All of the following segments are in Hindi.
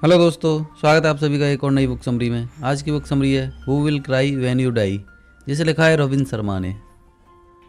हेलो दोस्तों, स्वागत है आप सभी का एक और नई बुक समरी में। आज की बुक समरी है who will cry when you die, जिसे लिखा है रॉबिन शर्मा ने।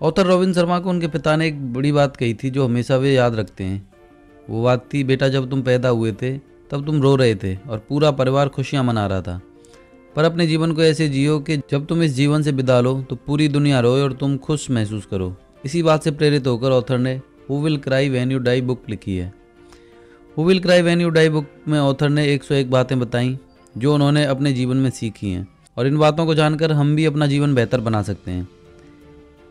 ऑथर रॉबिन शर्मा को उनके पिता ने एक बड़ी बात कही थी जो हमेशा वे याद रखते हैं। वो बात थी, बेटा जब तुम पैदा हुए थे तब तुम रो रहे थे और पूरा परिवार खुशियाँ मना रहा था, पर अपने जीवन को ऐसे जियो कि जब तुम इस जीवन से विदा लो तो पूरी दुनिया रोए और तुम खुश महसूस करो। इसी बात से प्रेरित होकर ऑथर ने who will cry when you die book लिखी है। Who will cry when you die book में ऑथर ने 101 बातें बताई जो उन्होंने अपने जीवन में सीखी हैं, और इन बातों को जानकर हम भी अपना जीवन बेहतर बना सकते हैं।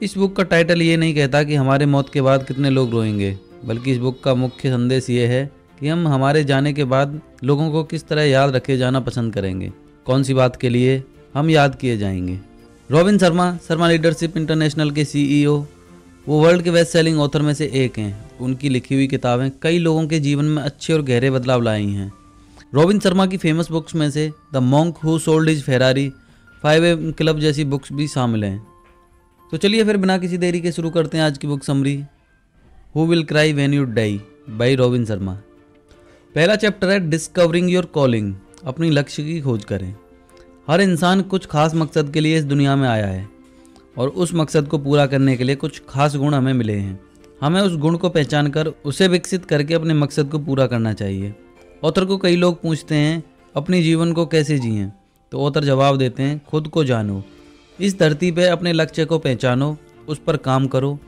इस बुक का टाइटल ये नहीं कहता कि हमारे मौत के बाद कितने लोग रोएंगे, बल्कि इस बुक का मुख्य संदेश ये है कि हम हमारे जाने के बाद लोगों को किस तरह याद रखे जाना पसंद करेंगे, कौन सी बात के लिए हम याद किए जाएंगे। रॉबिन शर्मा लीडरशिप इंटरनेशनल के CEO, वो वर्ल्ड के बेस्ट सेलिंग ऑथर में से एक हैं। उनकी लिखी हुई किताबें कई लोगों के जीवन में अच्छे और गहरे बदलाव लाई हैं। रॉबिन शर्मा की फेमस बुक्स में से the monk who sold his Ferrari, 5 club जैसी बुक्स भी शामिल हैं। तो चलिए फिर बिना किसी देरी के शुरू करते हैं आज की book summary, who will cry when you die by Robin Sharma. पहला चैप्टर है डिस्कवरिंग योर कॉलिंग, अपनी लक्ष्य की खोज करें। हर इंसान कुछ खास मकसद के लिए इस दुनिया में आया है और उस मकसद को पूरा करने के लिए कुछ खास गुण हमें मिले हैं। हमें उस गुण को पहचान कर उसे विकसित करके अपने मकसद को पूरा करना चाहिए। ऑथर को कई लोग पूछते हैं अपने जीवन को कैसे जिएं, तो ऑथर जवाब देते हैं खुद को जानो, इस धरती पे अपने लक्ष्य को पहचानो, उस पर काम करो।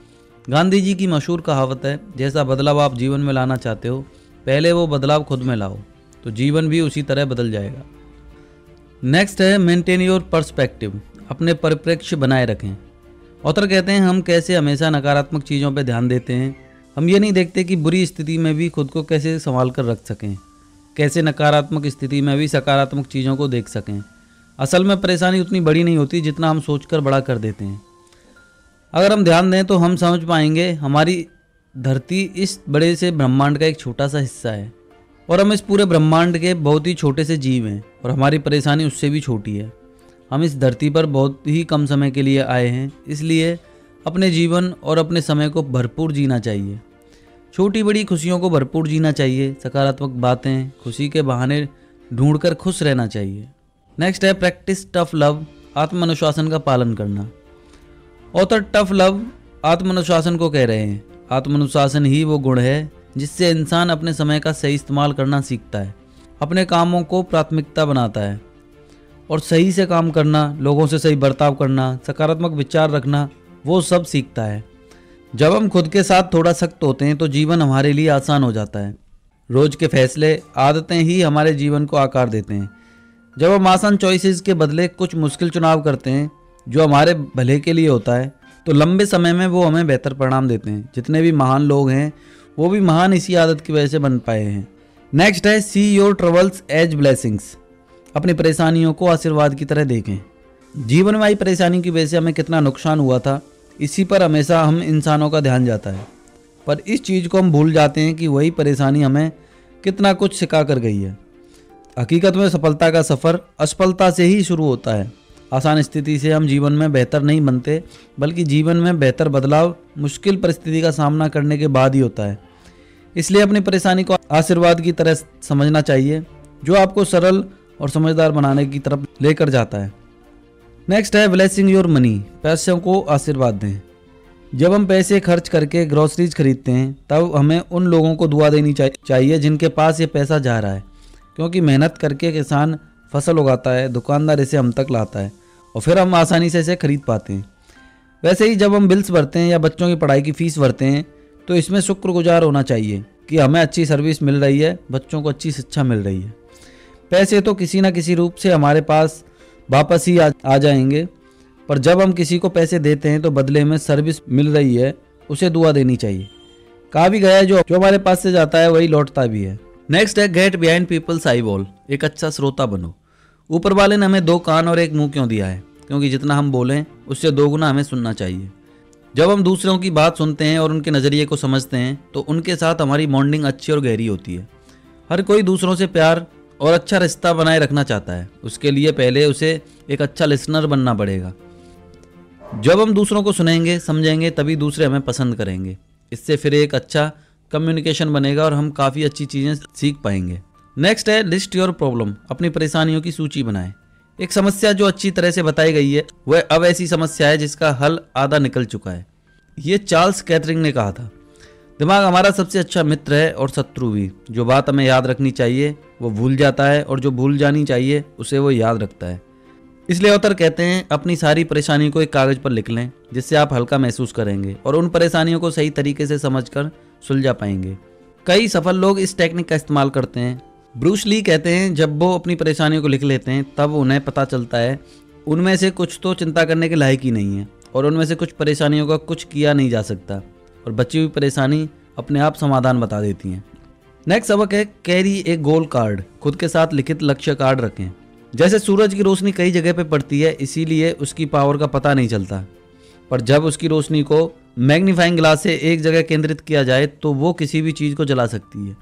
गांधी जी की मशहूर कहावत है, जैसा बदलाव आप जीवन में लाना चाहते हो पहले वो बदलाव खुद में लाओ, तो जीवन भी उसी तरह बदल जाएगा। नेक्स्ट है मेंटेन योर पर्सपेक्टिव, अपने परिप्रेक्ष्य बनाए रखें। ऑथर कहते हैं हम कैसे हमेशा नकारात्मक चीज़ों पर ध्यान देते हैं, हम ये नहीं देखते कि बुरी स्थिति में भी खुद को कैसे संभाल कर रख सकें, कैसे नकारात्मक स्थिति में भी सकारात्मक चीज़ों को देख सकें। असल में परेशानी उतनी बड़ी नहीं होती जितना हम सोचकर बड़ा कर देते हैं। अगर हम ध्यान दें तो हम समझ पाएंगे हमारी धरती इस बड़े से ब्रह्मांड का एक छोटा सा हिस्सा है और हम इस पूरे ब्रह्मांड के बहुत ही छोटे से जीव हैं, और हमारी परेशानी उससे भी छोटी है। हम इस धरती पर बहुत ही कम समय के लिए आए हैं, इसलिए अपने जीवन और अपने समय को भरपूर जीना चाहिए। छोटी बड़ी खुशियों को भरपूर जीना चाहिए, सकारात्मक बातें, खुशी के बहाने ढूंढकर खुश रहना चाहिए। नेक्स्ट है प्रैक्टिस टफ लव, आत्मनुशासन का पालन करना। ऑथर टफ लव आत्मनुशासन को कह रहे हैं। आत्मनुशासन ही वो गुण है जिससे इंसान अपने समय का सही इस्तेमाल करना सीखता है, अपने कामों को प्राथमिकता बनाता है और सही से काम करना, लोगों से सही बर्ताव करना, सकारात्मक विचार रखना, वो सब सीखता है। जब हम खुद के साथ थोड़ा सख्त होते हैं तो जीवन हमारे लिए आसान हो जाता है। रोज के फैसले, आदतें ही हमारे जीवन को आकार देते हैं। जब हम आसान चॉइसेस के बदले कुछ मुश्किल चुनाव करते हैं जो हमारे भले के लिए होता है, तो लंबे समय में वो हमें बेहतर परिणाम देते हैं। जितने भी महान लोग हैं वो भी महान इसी आदत की वजह से बन पाए हैं। नेक्स्ट है see your troubles as blessings, अपनी परेशानियों को आशीर्वाद की तरह देखें। जीवन में आई परेशानी की वजह से हमें कितना नुकसान हुआ था, इसी पर हमेशा हम इंसानों का ध्यान जाता है, पर इस चीज़ को हम भूल जाते हैं कि वही परेशानी हमें कितना कुछ सिखा कर गई है। हकीकत में सफलता का सफ़र असफलता से ही शुरू होता है। आसान स्थिति से हम जीवन में बेहतर नहीं बनते, बल्कि जीवन में बेहतर बदलाव मुश्किल परिस्थिति का सामना करने के बाद ही होता है। इसलिए अपनी परेशानी को आशीर्वाद की तरह समझना चाहिए, जो आपको सरल और समझदार बनाने की तरफ लेकर जाता है। नेक्स्ट है ब्लेसिंग योर मनी, पैसों को आशीर्वाद दें। जब हम पैसे खर्च करके ग्रोसरीज खरीदते हैं तब हमें उन लोगों को दुआ देनी चाहिए जिनके पास ये पैसा जा रहा है, क्योंकि मेहनत करके किसान फसल उगाता है, दुकानदार इसे हम तक लाता है और फिर हम आसानी से इसे खरीद पाते हैं। वैसे ही जब हम बिल्स भरते हैं या बच्चों की पढ़ाई की फीस भरते हैं तो इसमें शुक्रगुजार होना चाहिए कि हमें अच्छी सर्विस मिल रही है, बच्चों को अच्छी शिक्षा मिल रही है। पैसे तो किसी न किसी रूप से हमारे पास वापस ही आ जाएंगे, पर जब हम किसी को पैसे देते हैं तो बदले में सर्विस मिल रही है, उसे दुआ देनी चाहिए। कहा भी गया है जो हमारे पास से जाता है वही लौटता भी है। नेक्स्ट है get behind people's eye ball, एक अच्छा श्रोता बनो। ऊपर वाले ने हमें 2 कान और 1 मुंह क्यों दिया है? क्योंकि जितना हम बोलें उससे 2 गुना हमें सुनना चाहिए। जब हम दूसरों की बात सुनते हैं और उनके नज़रिए को समझते हैं तो उनके साथ हमारी बॉन्डिंग अच्छी और गहरी होती है। हर कोई दूसरों से प्यार और अच्छा रिश्ता बनाए रखना चाहता है, उसके लिए पहले उसे एक अच्छा लिसनर बनना पड़ेगा। जब हम दूसरों को सुनेंगे, समझेंगे, तभी दूसरे हमें पसंद करेंगे। इससे फिर एक अच्छा कम्युनिकेशन बनेगा और हम काफ़ी अच्छी चीज़ें सीख पाएंगे। नेक्स्ट है लिस्ट योर प्रॉब्लम, अपनी परेशानियों की सूची बनाएं। एक समस्या जो अच्छी तरह से बताई गई है वह अब ऐसी समस्या है जिसका हल आधा निकल चुका है। ये चार्ल्स कैटरिंग ने कहा था। दिमाग हमारा सबसे अच्छा मित्र है और शत्रु भी। जो बात हमें याद रखनी चाहिए वो भूल जाता है और जो भूल जानी चाहिए उसे वो याद रखता है। इसलिए ऑथर कहते हैं अपनी सारी परेशानियों को एक कागज पर लिख लें, जिससे आप हल्का महसूस करेंगे और उन परेशानियों को सही तरीके से समझकर सुलझा पाएंगे। कई सफल लोग इस टेक्निक का इस्तेमाल करते हैं। ब्रूस ली कहते हैं जब वो अपनी परेशानियों को लिख लेते हैं तब उन्हें पता चलता है उनमें से कुछ तो चिंता करने के लायक ही नहीं है और उनमें से कुछ परेशानियों का कुछ किया नहीं जा सकता और बची हुई परेशानी अपने आप समाधान बता देती हैं। नेक्स्ट सबक है कैरी ए गोल कार्ड, खुद के साथ लिखित लक्ष्य कार्ड रखें। जैसे सूरज की रोशनी कई जगह पे पड़ती है इसीलिए उसकी पावर का पता नहीं चलता, पर जब उसकी रोशनी को मैग्नीफाइंग ग्लास से एक जगह केंद्रित किया जाए तो वो किसी भी चीज़ को जला सकती है।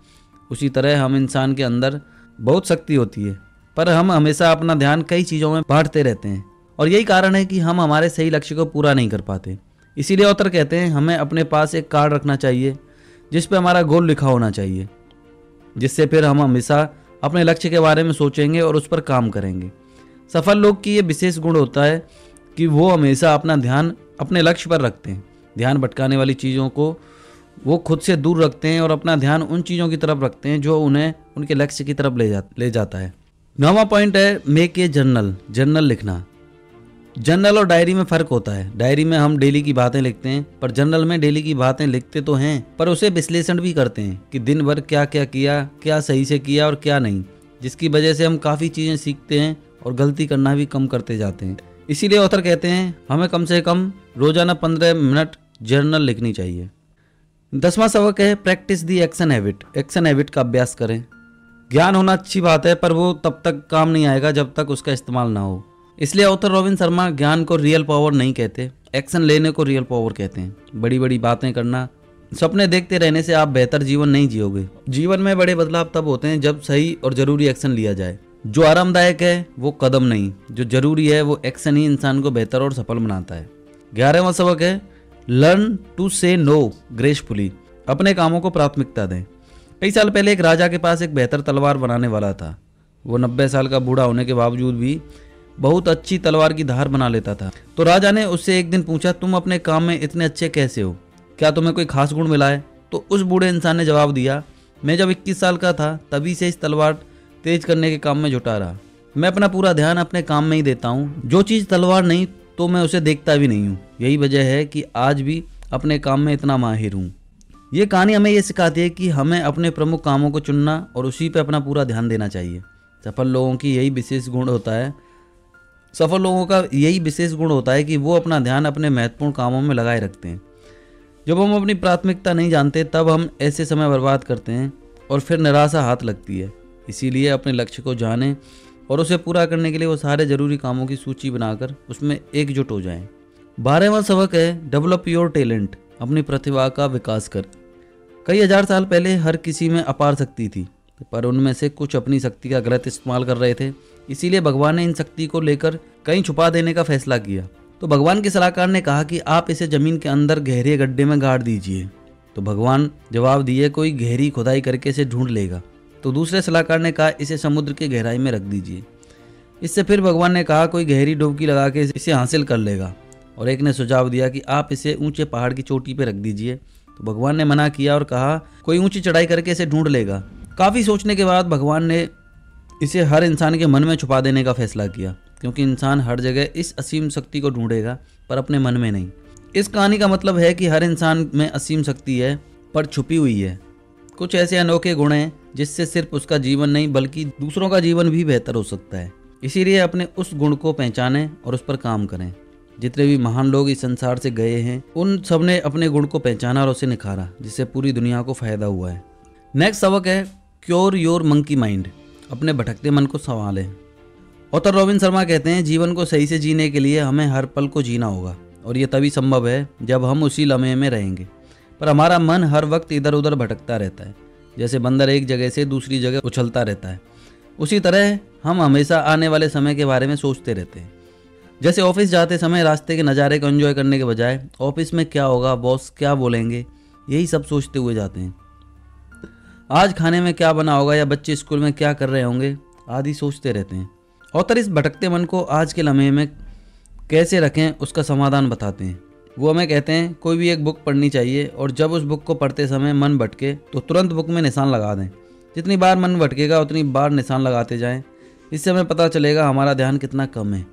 उसी तरह हम इंसान के अंदर बहुत शक्ति होती है, पर हम हमेशा अपना ध्यान कई चीज़ों में बांटते रहते हैं और यही कारण है कि हम हमारे सही लक्ष्य को पूरा नहीं कर पाते। इसीलिए ऑथर कहते हैं हमें अपने पास एक कार्ड रखना चाहिए जिस पे हमारा गोल लिखा होना चाहिए, जिससे फिर हम हमेशा अपने लक्ष्य के बारे में सोचेंगे और उस पर काम करेंगे। सफल लोग की ये विशेष गुण होता है कि वो हमेशा अपना ध्यान अपने लक्ष्य पर रखते हैं। ध्यान भटकाने वाली चीज़ों को वो खुद से दूर रखते हैं और अपना ध्यान उन चीज़ों की तरफ रखते हैं जो उन्हें उनके लक्ष्य की तरफ ले जाता है। 9वां पॉइंट है मेक ए जर्नल, जर्नल लिखना। जर्नल और डायरी में फ़र्क होता है। डायरी में हम डेली की बातें लिखते हैं, पर जर्नल में डेली की बातें लिखते तो हैं पर उसे विश्लेषण भी करते हैं कि दिन भर क्या क्या किया, क्या सही से किया और क्या नहीं, जिसकी वजह से हम काफ़ी चीज़ें सीखते हैं और गलती करना भी कम करते जाते हैं। इसीलिए ऑथर कहते हैं हमें कम से कम रोजाना 15 मिनट जर्नल लिखनी चाहिए। 10वां सबक है प्रैक्टिस दी एक्शन हैबिट, एक्शन हैबिट का अभ्यास करें। ज्ञान होना अच्छी बात है पर वो तब तक काम नहीं आएगा जब तक उसका इस्तेमाल ना हो। इसलिए ऑथर रॉबिन शर्मा ज्ञान को रियल पावर नहीं कहते, एक्शन लेने को रियल पावर कहते हैं। बड़ी बड़ी बातें करना, सपने देखते रहने से आप बेहतर जीवन नहीं जियोगे। जीवन में बड़े बदलाव तब होते हैं जब सही और जरूरी एक्शन लिया जाए। जो आरामदायक है वो कदम नहीं, जो जरूरी है वो एक्शन ही इंसान को बेहतर और सफल बनाता है। 11वां सबक है लर्न टू से नो ग्रेसफुली, अपने कामों को प्राथमिकता दें। कई साल पहले एक राजा के पास एक बेहतर तलवार बनाने वाला था। वो 90 साल का बूढ़ा होने के बावजूद भी बहुत अच्छी तलवार की धार बना लेता था। तो राजा ने उससे एक दिन पूछा तुम अपने काम में इतने अच्छे कैसे हो, क्या तुम्हें कोई खास गुण मिला है? तो उस बूढ़े इंसान ने जवाब दिया मैं जब 21 साल का था तभी से इस तलवार तेज करने के काम में जुटा रहा। मैं अपना पूरा ध्यान अपने काम में ही देता हूँ। जो चीज़ तलवार नहीं तो मैं उसे देखता भी नहीं हूँ। यही वजह है कि आज भी अपने काम में इतना माहिर हूँ। ये कहानी हमें ये सिखाती है कि हमें अपने प्रमुख कामों को चुनना और उसी पे अपना पूरा ध्यान देना चाहिए। सफल लोगों का यही विशेष गुण होता है कि वो अपना ध्यान अपने महत्वपूर्ण कामों में लगाए रखते हैं। जब हम अपनी प्राथमिकता नहीं जानते तब हम ऐसे समय बर्बाद करते हैं और फिर निराशा हाथ लगती है। इसीलिए अपने लक्ष्य को जानें और उसे पूरा करने के लिए वो सारे जरूरी कामों की सूची बनाकर उसमें एकजुट हो जाएं। 12वां सबक है डेवलप योर टैलेंट, अपनी प्रतिभा का विकास कर। कई हजार साल पहले हर किसी में अपार शक्ति थी, पर उनमें से कुछ अपनी शक्ति का गलत इस्तेमाल कर रहे थे। इसीलिए भगवान ने इन शक्ति को लेकर कहीं छुपा देने का फैसला किया। तो भगवान के सलाहकार ने कहा कि आप इसे जमीन के अंदर गहरे गड्ढे में गाड़ दीजिए। तो भगवान जवाब दिए कोई गहरी खुदाई करके इसे ढूंढ लेगा। तो दूसरे सलाहकार ने कहा इसे समुद्र की गहराई में रख दीजिए। इससे फिर भगवान ने कहा कोई गहरी डुबकी लगा के इसे हासिल कर लेगा। और एक ने सुझाव दिया कि आप इसे ऊंचे पहाड़ की चोटी पर रख दीजिए। तो भगवान ने मना किया और कहा कोई ऊंची चढ़ाई करके इसे ढूंढ लेगा। काफ़ी सोचने के बाद भगवान ने इसे हर इंसान के मन में छुपा देने का फैसला किया, क्योंकि इंसान हर जगह इस असीम शक्ति को ढूंढेगा पर अपने मन में नहीं। इस कहानी का मतलब है कि हर इंसान में असीम शक्ति है पर छुपी हुई है। कुछ ऐसे अनोखे गुण हैं जिससे सिर्फ उसका जीवन नहीं बल्कि दूसरों का जीवन भी बेहतर हो सकता है। इसीलिए अपने उस गुण को पहचानें और उस पर काम करें। जितने भी महान लोग इस संसार से गए हैं उन सब ने अपने गुण को पहचाना और उसे निखारा, जिससे पूरी दुनिया को फायदा हुआ है। नेक्स्ट सबक है क्योर योर मंकी माइंड, अपने भटकते मन को संभालें। ऑथर रॉबिन शर्मा कहते हैं जीवन को सही से जीने के लिए हमें हर पल को जीना होगा और ये तभी संभव है जब हम उसी लम्हे में रहेंगे। पर हमारा मन हर वक्त इधर उधर भटकता रहता है। जैसे बंदर एक जगह से दूसरी जगह उछलता रहता है, उसी तरह हम हमेशा आने वाले समय के बारे में सोचते रहते हैं। जैसे ऑफिस जाते समय रास्ते के नज़ारे को एंजॉय करने के बजाय ऑफिस में क्या होगा, बॉस क्या बोलेंगे, यही सब सोचते हुए जाते हैं। आज खाने में क्या बना होगा या बच्चे स्कूल में क्या कर रहे होंगे आदि सोचते रहते हैं। ऑथर इस भटकते मन को आज के लम्हे में कैसे रखें उसका समाधान बताते हैं। वो हमें कहते हैं कोई भी एक बुक पढ़नी चाहिए और जब उस बुक को पढ़ते समय मन भटके तो तुरंत बुक में निशान लगा दें। जितनी बार मन भटकेगा उतनी बार निशान लगाते जाएं। इससे हमें पता चलेगा हमारा ध्यान कितना कम है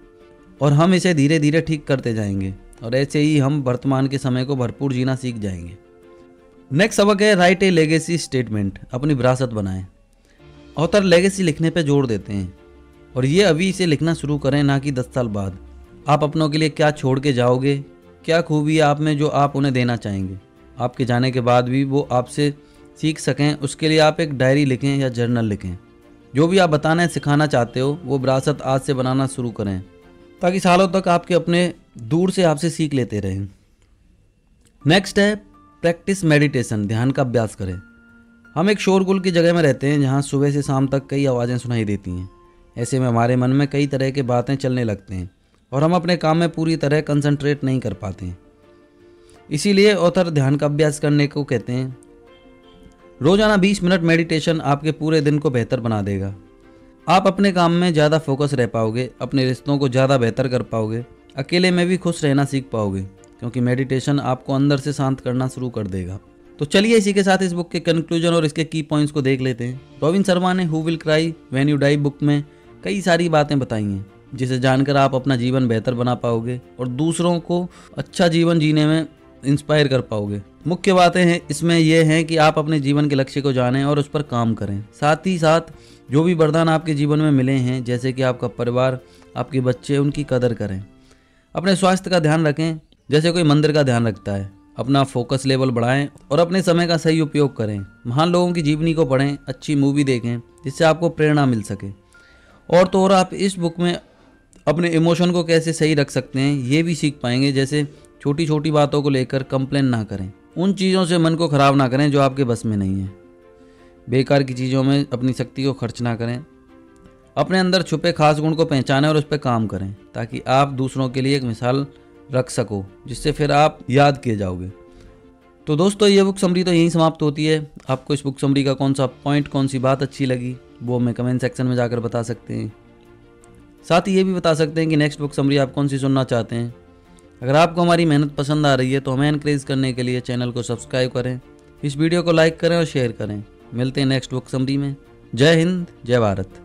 और हम इसे धीरे धीरे ठीक करते जाएंगे और ऐसे ही हम वर्तमान के समय को भरपूर जीना सीख जाएंगे। नेक्स्ट सबक है राइट ए लेगेसी स्टेटमेंट, अपनी विरासत बनाएं। ऑथर लेगेसी लिखने पे जोर देते हैं और ये अभी इसे लिखना शुरू करें, ना कि 10 साल बाद। आप अपनों के लिए क्या छोड़ के जाओगे, क्या खूबी है आप में जो आप उन्हें देना चाहेंगे। आपके जाने के बाद भी वो आपसे सीख सकें, उसके लिए आप एक डायरी लिखें या जर्नल लिखें। जो भी आप बताना सिखाना चाहते हो वो विरासत आज से बनाना शुरू करें ताकि सालों तक आपके अपने दूर से आपसे सीख लेते रहें। नेक्स्ट है प्रैक्टिस मेडिटेशन, ध्यान का अभ्यास करें। हम एक शोरगुल की जगह में रहते हैं जहाँ सुबह से शाम तक कई आवाज़ें सुनाई देती हैं। ऐसे में हमारे मन में कई तरह की बातें चलने लगते हैं और हम अपने काम में पूरी तरह कंसंट्रेट नहीं कर पाते हैं। इसीलिए ऑथर ध्यान का अभ्यास करने को कहते हैं। रोजाना 20 मिनट मेडिटेशन आपके पूरे दिन को बेहतर बना देगा। आप अपने काम में ज़्यादा फोकस रह पाओगे, अपने रिश्तों को ज़्यादा बेहतर कर पाओगे, अकेले में भी खुश रहना सीख पाओगे क्योंकि मेडिटेशन आपको अंदर से शांत करना शुरू कर देगा। तो चलिए इसी के साथ इस बुक के कंक्लूजन और इसके की पॉइंट्स को देख लेते हैं। रॉबिन शर्मा ने who will cry when you die book में कई सारी बातें बताई हैं जिसे जानकर आप अपना जीवन बेहतर बना पाओगे और दूसरों को अच्छा जीवन जीने में इंस्पायर कर पाओगे। मुख्य बातें हैं इसमें यह हैं कि आप अपने जीवन के लक्ष्य को जानें और उस पर काम करें। साथ ही साथ जो भी वरदान आपके जीवन में मिले हैं जैसे कि आपका परिवार, आपके बच्चे, उनकी कदर करें। अपने स्वास्थ्य का ध्यान रखें जैसे कोई मंदिर का ध्यान रखता है। अपना फोकस लेवल बढ़ाएं और अपने समय का सही उपयोग करें। महान लोगों की जीवनी को पढ़ें, अच्छी मूवी देखें जिससे आपको प्रेरणा मिल सके। और तो और आप इस बुक में अपने इमोशन को कैसे सही रख सकते हैं ये भी सीख पाएंगे। जैसे छोटी छोटी बातों को लेकर कंप्लेन ना करें, उन चीज़ों से मन को ख़राब ना करें जो आपके बस में नहीं है, बेकार की चीज़ों में अपनी शक्ति को खर्च ना करें। अपने अंदर छुपे खास गुण को पहचानें और उस पर काम करें ताकि आप दूसरों के लिए एक मिसाल रख सको जिससे फिर आप याद किए जाओगे। तो दोस्तों ये बुक समरी तो यहीं समाप्त होती है। आपको इस बुक समरी का कौन सा पॉइंट, कौन सी बात अच्छी लगी वो हमें कमेंट सेक्शन में जाकर बता सकते हैं। साथ ही ये भी बता सकते हैं कि नेक्स्ट बुक समरी आप कौन सी सुनना चाहते हैं। अगर आपको हमारी मेहनत पसंद आ रही है तो हमें एनकरेज करने के लिए चैनल को सब्सक्राइब करें, इस वीडियो को लाइक करें और शेयर करें। मिलते हैं नेक्स्ट बुक समरी में। जय हिंद, जय भारत।